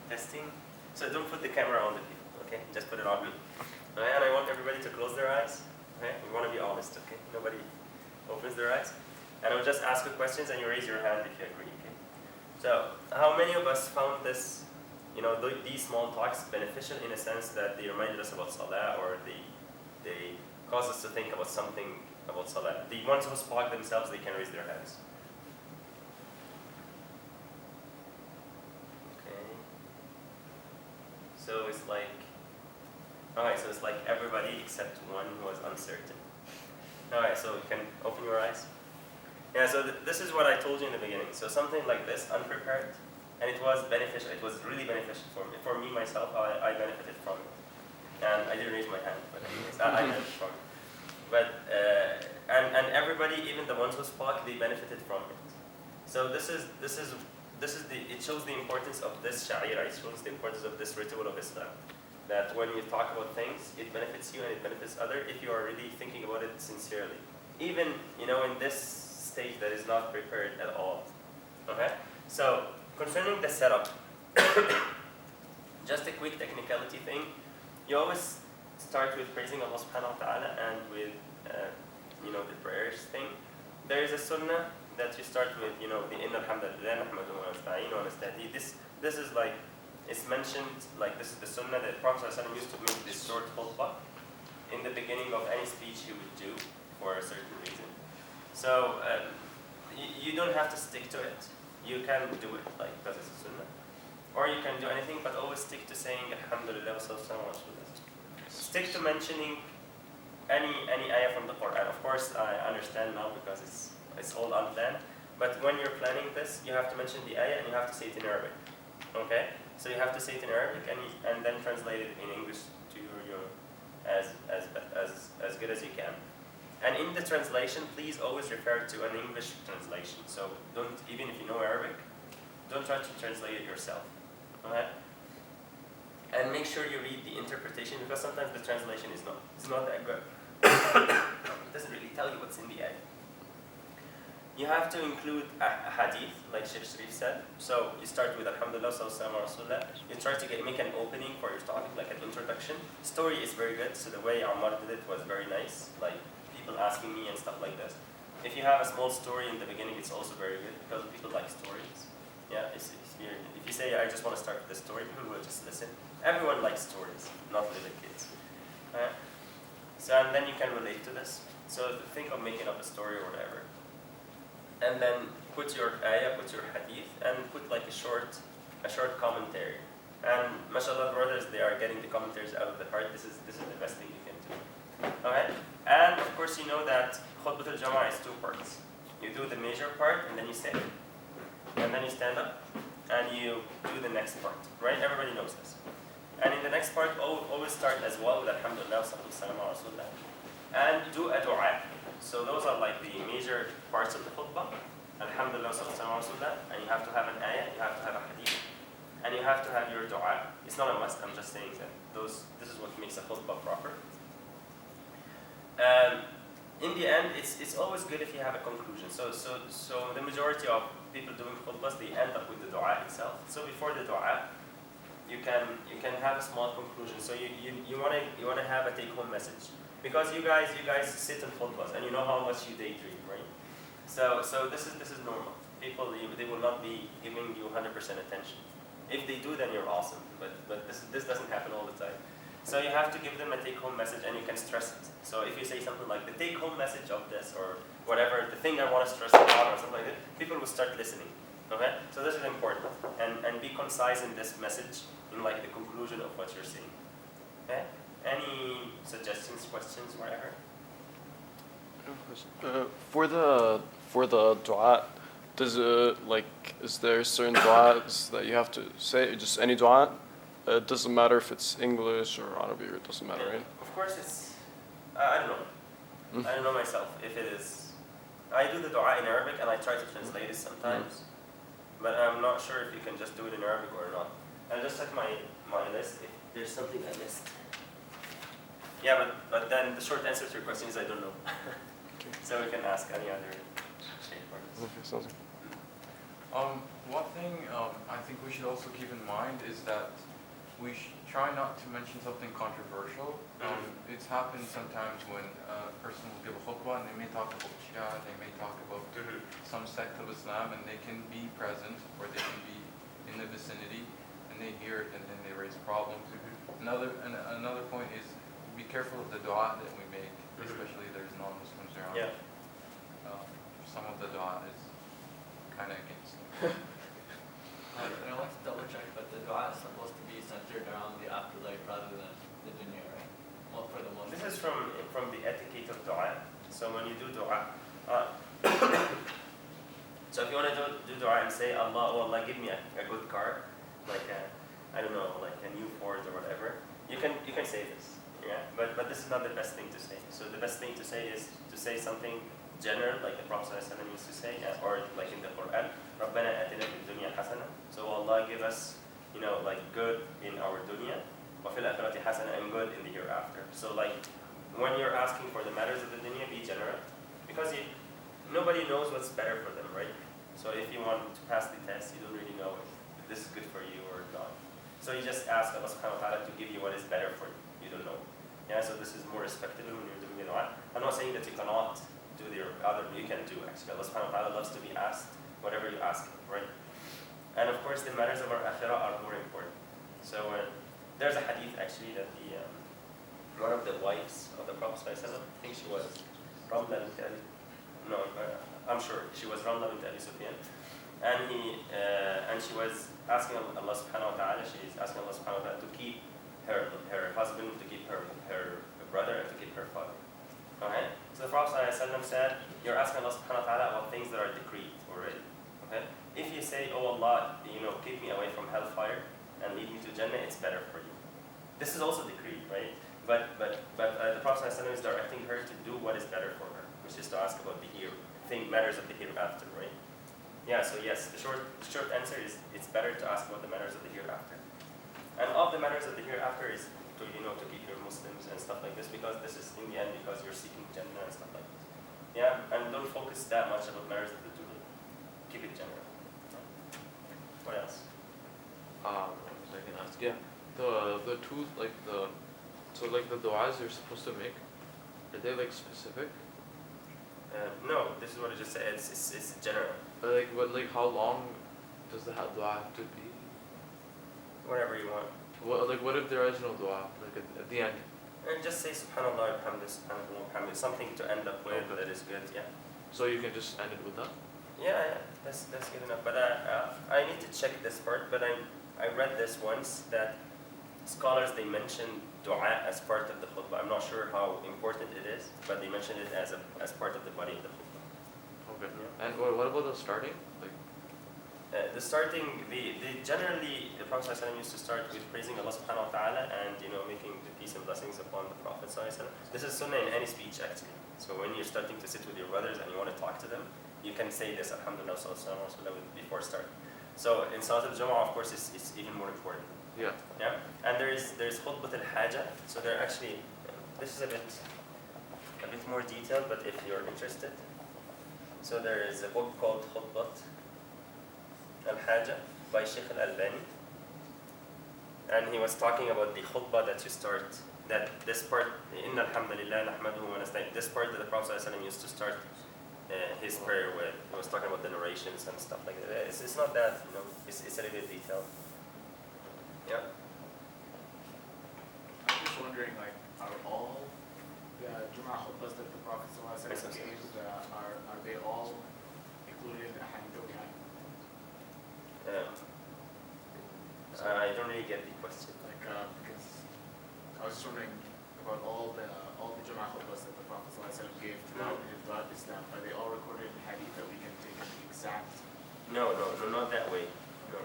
Testing. So don't put the camera on the people, okay? Just put it on me. Okay? And I want everybody to close their eyes. Okay? We want to be honest, okay? Nobody opens their eyes. And I'll just ask you questions and you raise your hand if you agree, okay? So, how many of us found this, these small talks beneficial in a sense that they reminded us about Salah, or they caused us to think about something about Salah? The ones who spoke themselves, they can raise their hands. Okay. So it's like, alright, so it's like everybody except one who was uncertain. Alright, so you can open your eyes. Yeah, so this is what I told you in the beginning. So something like this, unprepared, and it was beneficial. It was really beneficial for me. For me, myself, I benefited from it. And I didn't raise my hand, but anyways, I benefited from it. But, and everybody, even the ones who spoke, they benefited from it. So it shows the importance of this sha'ira, it shows the importance of this ritual of Islam. That when you talk about things, it benefits you and it benefits others if you are really thinking about it sincerely. Even, in this stage that is not prepared at all. Okay? So, concerning the setup, just a quick technicality thing. You always start with praising Allah subhanahu wa ta'ala and with, the prayers thing. There is a sunnah that you start with, the inna alhamdulillah, nahmaduhu wa nasta'inu wa nastahdihi. This is like, it's mentioned, like this is the sunnah that Prophet ﷺ used to make this short khutbah in the beginning of any speech he would do for a certain reason. So, you don't have to stick to it. You can do it, because it's a sunnah. Or you can do anything, but always stick to saying alhamdulillah wa sallallahu wa sallam. Stick to mentioning any ayah from the Quran. Of course, I understand now because it's all unplanned. But when you're planning this, you have to mention the ayah and you have to say it in Arabic. Okay? So you have to say it in Arabic and then translate it in English to your as good as you can. And in the translation, please always refer to an English translation. So don't, even if you know Arabic, don't try to translate it yourself. Okay? And make sure you read the interpretation, because sometimes the translation is not that good. It doesn't really tell you what's in the ayah. You have to include a hadith, like Sheikh Sharif said. So you start with Alhamdulillah, Sallallahu Alaihi Wasallam. You try to make an opening for your topic, like an introduction. Story is very good, so the way Ammar did it was very nice. Like people asking me and stuff like this. If you have a small story in the beginning, it's also very good, because people like stories. Yeah, if you say, I just want to start with the story, people will just listen. Everyone likes stories, not little kids. So, and then you can relate to this. So think of making up a story or whatever. And then put your ayah, put your hadith, and put like a short commentary. And mashallah, brothers, they are getting the commentaries out of the heart. This is the best thing you can do. Okay? And of course, you know that Khutbah al-Jama'ah is 2 parts. You do the major part, and then you stand. And then you stand up, and you do the next part. Right? Everybody knows this. And in the next part, always start as well with Alhamdulillah, Sallallahu Alaihi Wasallam, and do a dua. So those are like the major parts of the khutbah. Alhamdulillah, Sallallahu Alaihi Wasallam, and you have to have an ayah, you have to have a hadith, and you have to have your dua. It's not a must, I'm just saying that this is what makes a khutbah proper. In the end, it's always good if you have a conclusion. So the majority of people doing khutbahs, they end up with the dua itself. So before the dua, you can have a small conclusion. So you wanna have a take-home message, because you guys sit in khutbahs and you know how much you daydream, right? So this is normal. People, they will not be giving you 100% attention. If they do, then you're awesome. But this doesn't happen all the time. So you have to give them a take-home message, and you can stress it. So if you say something like the take-home message of this, or whatever, the thing I want to stress about, or something like that, people will start listening. Okay? So this is important. And be concise in this message, in like the conclusion of what you're saying. Okay? Any suggestions, questions, whatever? For the dua, is there certain du'as that you have to say? Just any du'a? It doesn't matter if it's English or Arabic, it doesn't matter, right? Of course it's, I don't know. I don't know myself if it is. I do the dua in Arabic and I try to translate it sometimes. But I'm not sure if you can just do it in Arabic or not. I'll just check my list if there's something I missed. Yeah, but then the short answer to your question is I don't know. Okay. So we can ask any other shape. Okay, sounds good. One thing I think we should also keep in mind is that we try not to mention something controversial. It's happened sometimes when a person will give a khutbah and they may talk about Shia, they may talk about some sect of Islam, and they can be present or they can be in the vicinity and they hear it and then they raise problems. Another point is be careful of the dua that we make, especially there's non-Muslims around. Yeah. Some of the dua is kind of against And I want to double check, but the dua is supposed to be centered around the afterlife rather than the dunya, right? Well, for the Muslims. This is from the etiquette of dua. So when you do dua, so if you want to do dua and say, Allah, oh Allah, give me a good car, like I don't know, like a new Ford or whatever, you can say this, yeah. But this is not the best thing to say. So the best thing to say is to say something general, like the Prophet ﷺ used to say, or like in the Quran, رَبَّنَا آتِنَا فِي الدُّنْيَا حَسَنَةً. So Allah give us, like good in our dunya, وَفِي الْآخِرَةِ حَسَنَةً, and good in the hereafter. So like when you're asking for the matters of the dunya, be general, because nobody knows what's better for them, right? So if you want to pass the test, you don't really know if this is good for you or not. So you just ask Allah subhanahu wa ta'ala to give you what is better for you. You don't know. Yeah, so this is more respectable when you're doing dua. I'm not saying that you cannot do the other, you can do actually. Allah subhanahu wa ta'ala loves to be asked whatever you ask, right? And of course the matters of our akhirah are more important. So there's a hadith actually that one of the wives of the Prophet ﷺ, I think she was Ramla bint Ali, no, I'm sure she was Ramla bint Ali Sufyan, and she was asking Allah subhanahu wa ta'ala, she's asking Allah subhanahu wa ta'ala to keep her husband, to keep her brother, and to keep her father. Okay? So the Prophet ﷺ said, you're asking Allah subhanahu wa ta'ala about things that are decreed already. Okay? If you say, oh Allah, keep me away from hellfire and lead me to Jannah, it's better for you. This is also decreed, right? But the Prophet ﷺ is directing her to do what is better for her, which is to ask about matters of the hereafter, right? Yeah, so yes, the short answer is it's better to ask about the matters of the hereafter. And of the matters of the hereafter is to keep your Muslims and stuff like this, because this is in the end because you're seeking Jannah and stuff like this. Yeah, and don't focus that much about matters of the dunya. Keep it general. What else? What was I gonna ask? Yeah, the two the du'as you're supposed to make, are they like specific? No, this is what I just said. It's general. How long does the du'a have to be? Whatever you want. What if there is no du'a? Like at the end. And just say Subhanallah, Alhamdulillah, Subhanallah, Alhamdulillah. Something to end up with that is good. Yeah. So you can just end it with that. Yeah, that's good enough. But I need to check this part. But I read this once that scholars they mention dua as part of the khutbah. I'm not sure how important it is, but they mention it as part of the body of the khutbah. Okay. Yeah. And what about the starting? The starting, generally the Prophet ﷺ used to start with praising Allah subhanahu wa ta'ala and making the peace and blessings upon the Prophet ﷺ. This is sunnah in any speech actually. So when you're starting to sit with your brothers and you want to talk to them, you can say this Alhamdulillah sallallahu alaihi wasallam before starting. So in Salat al-Jumu'ah of course it's even more important. Yeah. Yeah. And there's Khutbah al-Haja. So they're actually, this is a bit more detailed, but if you're interested. So there is a book called Khutbah Al-Haja by Sheikh Al-Albani, and he was talking about the khutbah that you start, that this part, Inna alhamdulillah nahmaduhu wa nasta'in, this part that the Prophet ﷺ used to start his prayer with. He was talking about the narrations and stuff like that. It's not that, it's a little bit detailed. Yeah. I'm just wondering, are all the Jumu'ah khutbahs that the Prophet ﷺ gave, are they all included in the hadith that we have? I don't really get the question. Because I was just wondering about all the Jumu'ah khutbahs that the Prophet ﷺ gave throughout Islam. Are they all recorded in hadith that we can take the exact? No, not that way. No.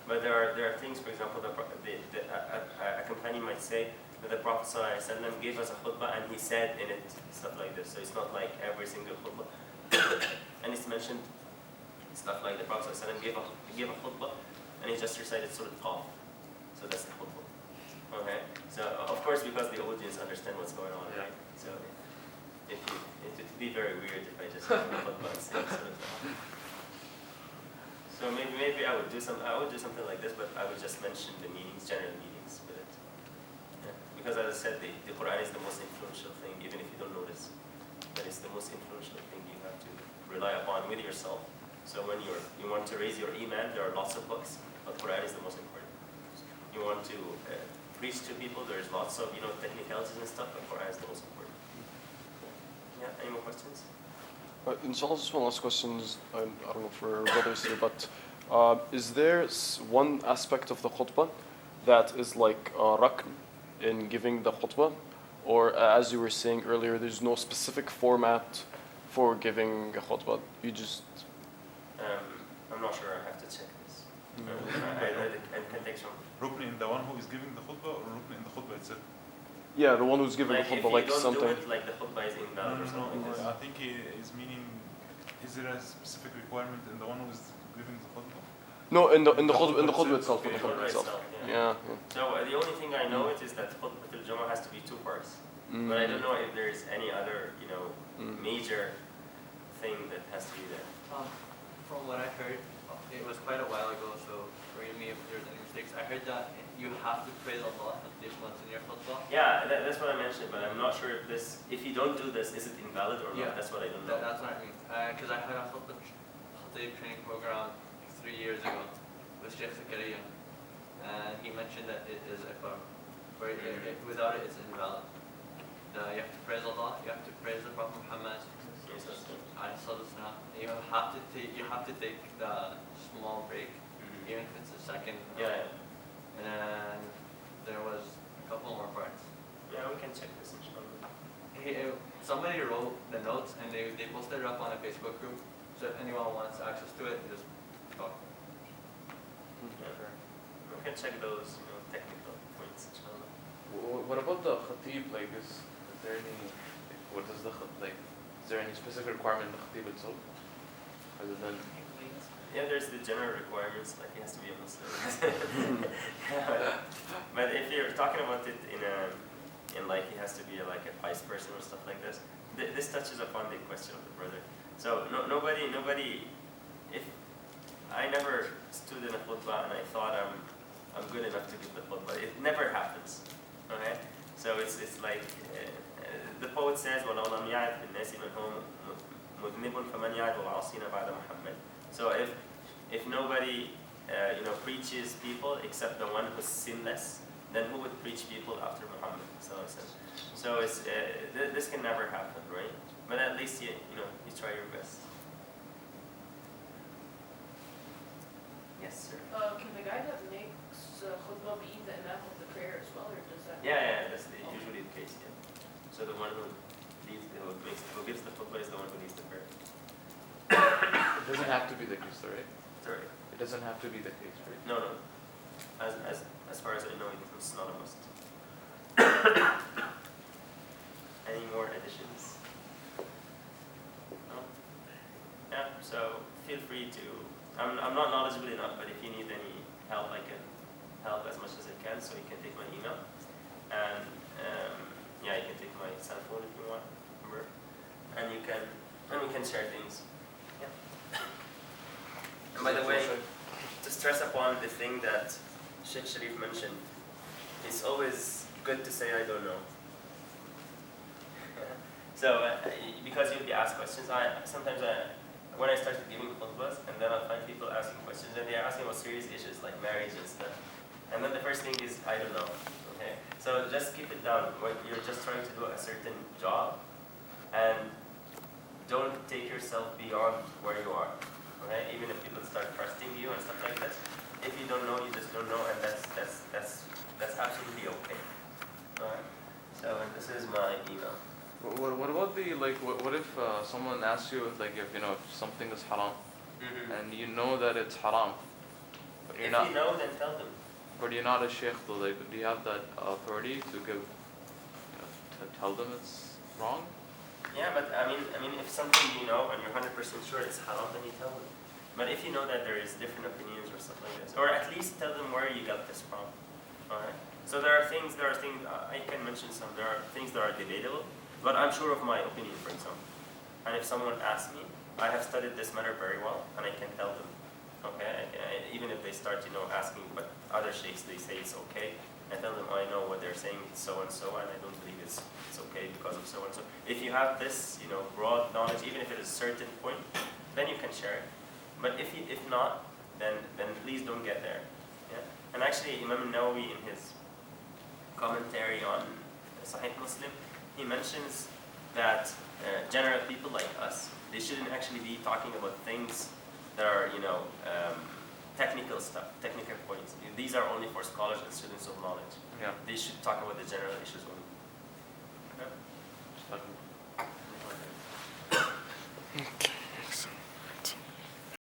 But there are things, for example, a companion might say that the Prophet ﷺ gave us a khutbah and he said in it stuff like this. So it's not like every single khutbah. And it's mentioned stuff like the Prophet ﷺ gave a khutbah and he just recited Surah Qaf. So that's the khutbah. Okay? So of course because the audience understand what's going on, right? So it would be very weird if I just give a khutbah and say Surah Qaf. So maybe I would do something like this, but I would just mention the meanings, general meanings with it. Yeah. Because as I said, the Quran is the most influential thing, even if you don't notice. That is the most influential thing you have to rely upon with yourself. So when you want to raise your iman, there are lots of books, but Quran is the most important. You want to preach to people, there's lots of technicalities and stuff, but Quran is the most important. Yeah. Any more questions? Inshallah, just one last question. I don't know for brothers here, but is there one aspect of the khutbah that is like rakn in giving the khutbah? Or as you were saying earlier, there's no specific format for giving a khutbah. You just... I'm not sure. I have to check this. I can take some. Rukn in the one who is giving the khutbah or rukn in the khutbah itself? Yeah, the one who's giving the khutbah, like if you don't something... do it, like the khutbah is invalid or something like this. I think he is meaning, is there a specific requirement in the one who is giving the khutbah? No, in the khutbah itself. Okay. In the khutbah itself. Yeah. Yeah. So the only thing I know is that khutbah al-Jumu'ah has to be 2 parts. But I don't know if there is any other, major thing that has to be there. From what I heard, it was quite a while ago, so forgive me if there's any mistakes. I heard that you have to praise Allah at least once in your khutbah. Yeah, that's what I mentioned, but I'm not sure if you don't do this, is it invalid or not? That's what I don't know. That's what I mean. Because I had a Khatib training program 3 years ago with Sheikh Zakaria, and he mentioned that it is without it, it's invalid. You have to praise Allah, you have to praise the Prophet Muhammad. You have to take the small break, even if it's a second. Yeah. And then there was a couple more parts. Yeah, we can check this inshallah. Somebody wrote the notes and they posted it up on a Facebook group. So if anyone wants access to it, just talk. Yeah. We can check those technical points inshallah. What about the Khatib? Like, is there any? What does is there any specific requirement in the Khatib itself, other than? Yeah, there's the general requirements, like he has to be a Muslim. But if you're talking about it in like he has to be like a pious person or stuff like this, this touches upon the question of the brother. So nobody. If I never stood in a khutbah and I thought I'm good enough to give the khutbah, it never happens. Okay, so it's like the poet says, وَلَوْ لَمْ يَعْرِفْ بِالنَّاسِ مَنْ هُوَ مُذْنِبٌ فَمَنْ يَعْرِفُ الْعَاصِينَ بَعْدَ مُحَمَّدٍ. So if nobody preaches people except the one who's sinless, then who would preach people after Muhammad? So it's this can never happen, right? But at least you try your best. Yes, sir. Can the guy that makes khutbah be the imam of the prayer as well, or does that? Yeah, that's usually the case. Yeah. So the one who gives the khutbah is the one who leads the prayer. It doesn't have to be the case, right? Sorry. It doesn't have to be the case, right? No. As far as I know, it's not a must. Any more additions? No? Yeah, so feel free to... I'm not knowledgeable enough, but if you need any help, I can help as much as I can, so you can take my email. And you can take my cell phone if you want, remember? And we can share things. Yeah. And by the way, to stress upon the thing that Sheikh Sharif mentioned, it's always good to say I don't know. So because you'll be asked questions, when I started giving khutbahs, and then I'll find people asking questions, and they're asking about serious issues like marriage and stuff. And then the first thing is, I don't know. Okay? So just keep it down. You're just trying to do a certain job, and don't take yourself beyond where you are. Okay? Even if people start trusting you and stuff like that, if you don't know, you just don't know, and that's absolutely okay. Alright? So this is my email. What about what if someone asks you if something is haram, and you know that it's haram, but If you know, then tell them. But you're not a sheikh, though. Do you have that authority to give, to tell them it's wrong? Yeah, but I mean, if something you know and you're 100% sure it's haram, then you tell them. But if you know that there is different opinions or stuff like this, or at least tell them where you got this from. Alright? So there are things, I can mention some, there are things that are debatable, but I'm sure of my opinion, for example. And if someone asks me, I have studied this matter very well, and I can tell them. Okay, even if they start, asking what other sheikhs they say it's okay, I tell them I know what they're saying it's so and so, and I don't believe it's okay because of so and so. If you have this, broad knowledge, even if it is a certain point, then you can share it. But if not, then please don't get there. Yeah. And actually, Imam Nawawi in his commentary on Sahih Muslim, he mentions that general people like us, they shouldn't actually be talking about things that are, technical stuff, technical points. These are only for scholars and students of knowledge. Yeah. They should talk about the general issues only. Yeah. Okay.